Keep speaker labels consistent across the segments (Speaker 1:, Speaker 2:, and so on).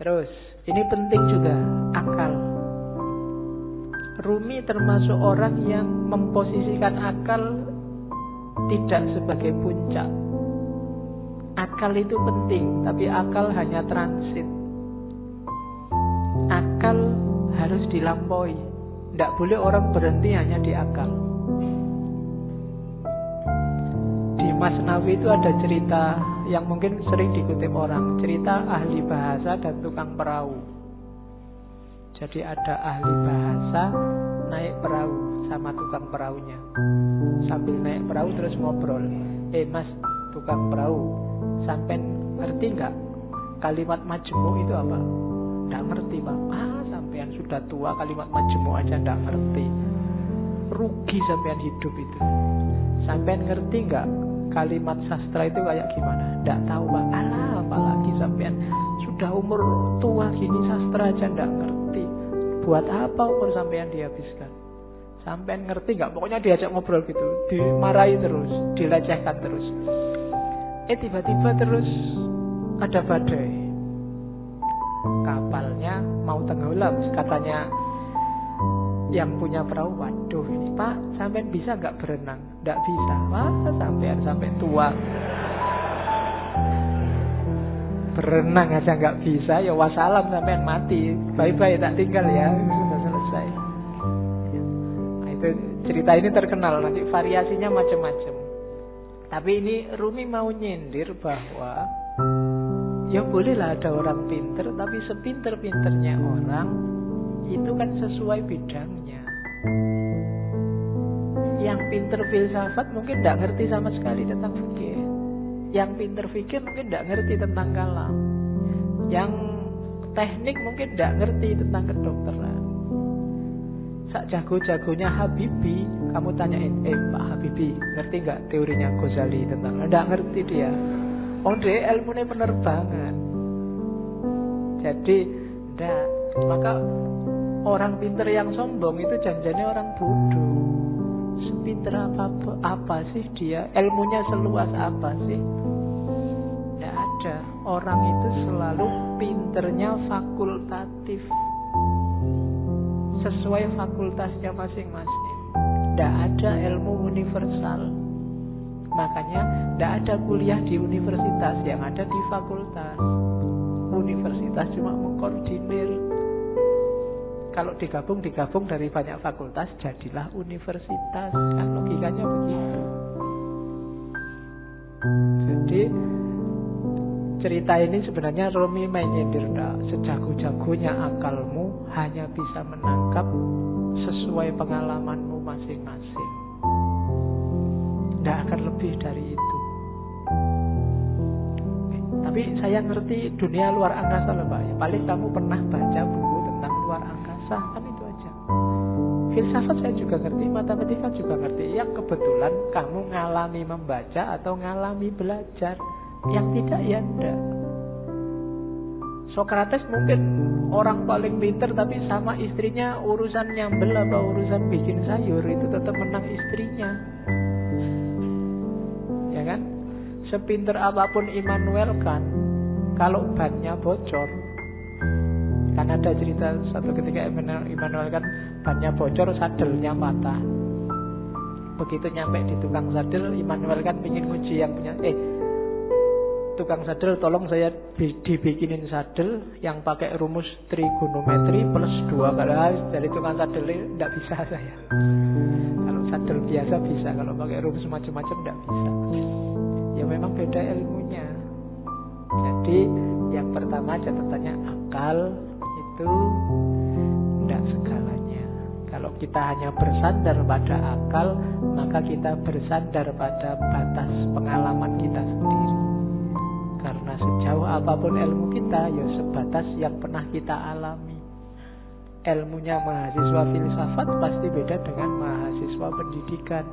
Speaker 1: Terus, ini penting juga, akal. Rumi termasuk orang yang memposisikan akal tidak sebagai puncak. Akal itu penting, tapi akal hanya transit. Akal harus dilampaui. Tidak boleh orang berhenti hanya di akal. Di Masnawi itu ada cerita yang mungkin sering dikutip orang. Cerita ahli bahasa dan tukang perahu. Jadi ada ahli bahasa naik perahu sama tukang perahunya. Sambil naik perahu terus ngobrol. Mas, tukang perahu, sampai ngerti nggak kalimat majmu itu apa? Nggak ngerti, Pak. Sampean sudah tua, kalimat majmu aja nggak ngerti. Rugi sampean hidup itu. Sampean ngerti nggak kalimat sastra itu kayak gimana? Nggak tahu, Pak. Apalagi sampean sudah umur tua gini sastra aja nggak ngerti. Buat apa umur sampean dihabiskan? Sampean ngerti nggak? Pokoknya diajak ngobrol gitu, dimarahi terus, dilecehkan terus. Tiba-tiba terus ada badai. Kapalnya mau tenggelam, katanya yang punya perahu, waduh ini Pak, sampean bisa nggak berenang? Nggak bisa. Sampean sampai tua berenang aja nggak bisa, ya wassalam, sampean mati, bye-bye, tak tinggal ya, sudah selesai. Nah, itu cerita ini terkenal, nanti variasinya macam-macam. Tapi ini Rumi mau nyindir bahwa ya bolehlah ada orang pinter, tapi sepinter-pinternya orang itu kan sesuai bidangnya. Yang pinter filsafat mungkin tidak ngerti sama sekali tentang fikih. Yang pinter fikih mungkin tidak ngerti tentang kalam. Yang teknik mungkin tidak ngerti tentang kedokteran. Sak jago-jagonya Habibie, kamu tanyain, Pak Habibie, ngerti nggak teorinya Ghazali tentang? Nggak ngerti dia. Dia ilmunya penerbangan. Jadi, enggak. Maka orang pinter yang sombong itu janjinya orang bodoh. Sepinter apa sih dia? Ilmunya seluas apa sih? Tidak ada. Orang itu selalu pinternya fakultatif, sesuai fakultasnya masing-masing. Tidak ada ilmu universal. Makanya tidak ada kuliah di universitas, yang ada di fakultas. Universitas cuma mengkoordinir. Kalau digabung dari banyak fakultas, jadilah universitas. Kan logikanya begitu. Jadi cerita ini sebenarnya Rumi menyindir, sejago-jagonya akalmu hanya bisa menangkap sesuai pengalamanmu masing-masing. Tidak akan lebih dari itu. Tapi saya ngerti dunia luar angkasa loh Pak. Paling kamu pernah baca buku tentang luar angkasa, kan itu aja. Filsafat saya juga ngerti, matematika juga ngerti. Yang kebetulan kamu ngalami membaca atau ngalami belajar. Yang tidak ya enggak. Sokrates mungkin orang paling pinter, tapi sama istrinya urusan nyambel apa urusan bikin sayur itu tetap menang istrinya. Ya kan? Sepinter apapun Immanuel Kant, kalau bannya bocor, kan ada cerita satu ketika Immanuel Kant bannya bocor, sadelnya patah. Begitu nyampe di tukang sadel, Immanuel Kant ingin nguji yang punya, tukang sadel tolong saya dibikinin sadel yang pakai rumus trigonometri plus 2 kali. Dari tukang sadel tidak bisa saya. Kalau sadel biasa bisa, kalau pakai rumus macam-macam tidak bisa. Ya memang beda ilmunya. Jadi yang pertama catatannya akal itu tidak segalanya. Kalau kita hanya bersandar pada akal, maka kita bersandar pada batas pengalaman kita sendiri. Karena sejauh apapun ilmu kita, ya sebatas yang pernah kita alami. Ilmunya mahasiswa filsafat pasti beda dengan mahasiswa pendidikan,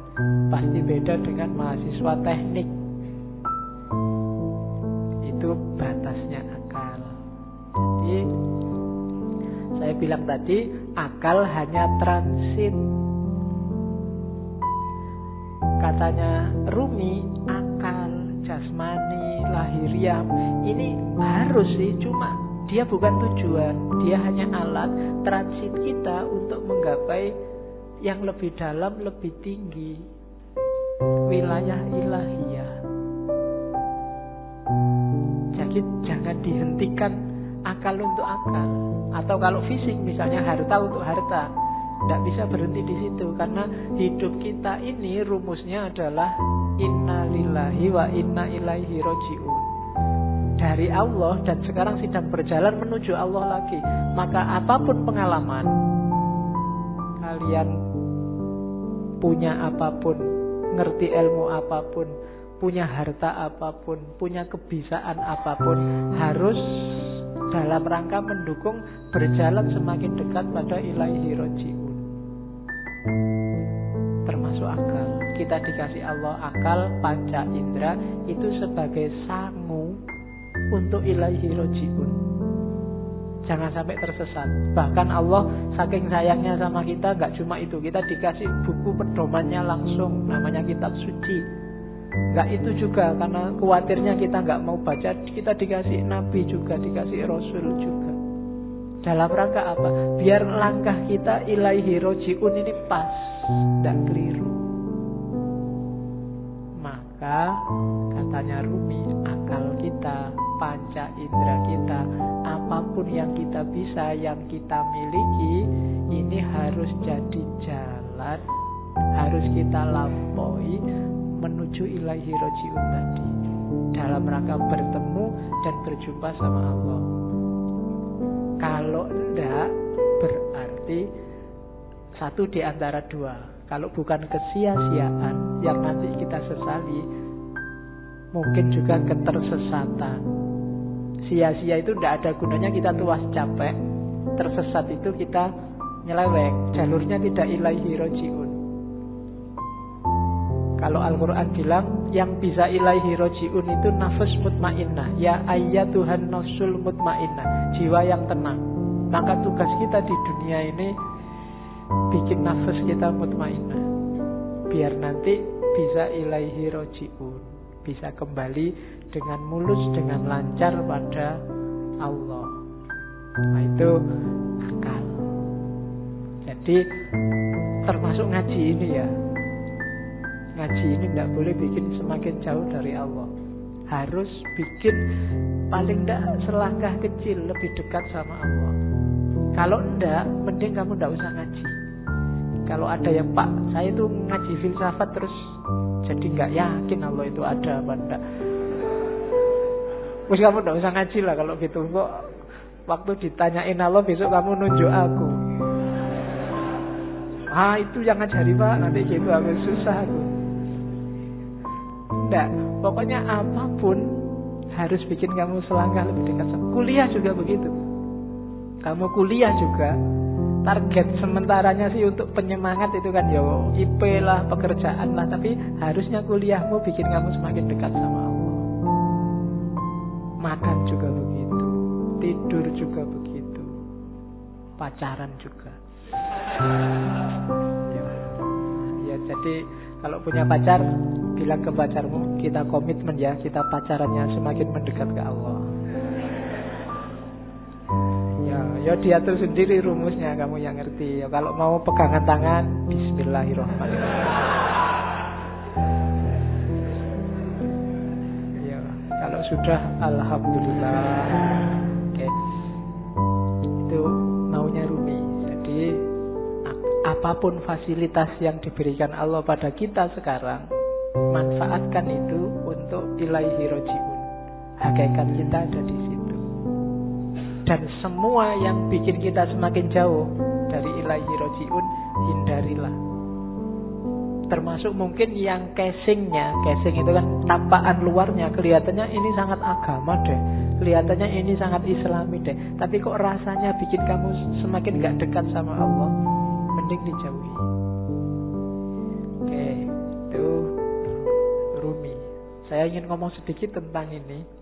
Speaker 1: pasti beda dengan mahasiswa teknik. Itu batasnya akal. Jadi saya bilang tadi, akal hanya transit. Katanya Rumi, akal jasmani, lahiriah ini harus sih, cuma Dia bukan tujuan, dia hanya alat transit kita untuk menggapai yang lebih dalam, lebih tinggi, wilayah ilahiyah. Jadi jangan dihentikan akal untuk akal. Atau kalau fisik misalnya harta untuk harta, tidak bisa berhenti di situ. Karena hidup kita ini rumusnya adalah inna lillahi wa inna ilaihi roji'un. Dari Allah dan sekarang sedang berjalan menuju Allah lagi. Maka apapun pengalaman, kalian punya apapun, ngerti ilmu apapun, punya harta apapun, punya kebisaan apapun, harus dalam rangka mendukung berjalan semakin dekat pada ilaihi roji'un. Termasuk akal. Kita dikasih Allah akal, panca indera, itu sebagai sangu untuk ilaihi roji'un. Jangan sampai tersesat. Bahkan Allah saking sayangnya sama kita, gak cuma itu, kita dikasih buku pedomannya langsung, namanya kitab suci. Gak itu juga, karena khawatirnya kita gak mau baca, kita dikasih nabi juga, dikasih rasul juga. Dalam rangka apa? Biar langkah kita ilaihi roji'un ini pas, gak keliru. Maka katanya Rumi, akal kita, panca indera kita, apapun yang kita bisa, yang kita miliki, ini harus jadi jalan, harus kita lampaui menuju ilaihi roji'un tadi, dalam rangka bertemu dan berjumpa sama Allah. Kalau enggak, berarti satu di antara dua. Kalau bukan kesia-siaan yang nanti kita sesali, mungkin juga ketersesatan. Sia-sia itu tidak ada gunanya, kita tuas capek. Tersesat itu kita nyeleweng, jalurnya tidak ilaihi roji'un. Kalau Al-Quran bilang yang bisa ilaihi roji'un itu nafas mutmainnah. Ya ayyatuhan nafsul mutmainnah, jiwa yang tenang. Maka tugas kita di dunia ini bikin nafas kita mutmainnah, biar nanti bisa ilaihi roji'un, bisa kembali dengan mulus, dengan lancar pada Allah. Nah itu akal. Jadi termasuk ngaji ini ya. Ngaji ini tidak boleh bikin semakin jauh dari Allah. Harus bikin paling tidak selangkah kecil lebih dekat sama Allah. Kalau enggak, mending kamu tidak usah ngaji. Kalau ada yang, Pak, saya itu ngaji filsafat terus jadi nggak yakin Allah itu ada apa enggak, terus kamu tidak usah ngaji lah kalau gitu. Kok waktu ditanyain Allah besok kamu nunjuk aku, itu yang ngajari Pak, nanti gitu aku susah aku. Enggak, pokoknya apapun harus bikin kamu selangkah lebih dekat. Kuliah juga begitu. Kamu kuliah juga, target sementaranya sih untuk penyemangat itu kan ya IP lah, pekerjaan lah, tapi harusnya kuliahmu bikin kamu semakin dekat sama Allah. Makan juga begitu, tidur juga begitu, pacaran juga. Ya jadi kalau punya pacar, bilang ke pacarmu, kita komitmen ya, kita pacarannya semakin mendekat ke Allah. Ya diatur sendiri rumusnya, kamu yang ngerti. Ya, kalau mau pegangan tangan, bismillahirrahmanirrahim. Ya, kalau sudah, alhamdulillah. Oke. Itu maunya Rumi. Jadi apapun fasilitas yang diberikan Allah pada kita sekarang, manfaatkan itu untuk ilaihi roji'un. Hakikat kita ada di situ. Dan semua yang bikin kita semakin jauh dari ilaihi roji'un, hindarilah. Termasuk mungkin yang casingnya. Casing itu kan tampakan luarnya, kelihatannya ini sangat agama deh, kelihatannya ini sangat islami deh, tapi kok rasanya bikin kamu semakin gak dekat sama Allah, mending dijauhi. Oke, itu Rumi. Saya ingin ngomong sedikit tentang ini.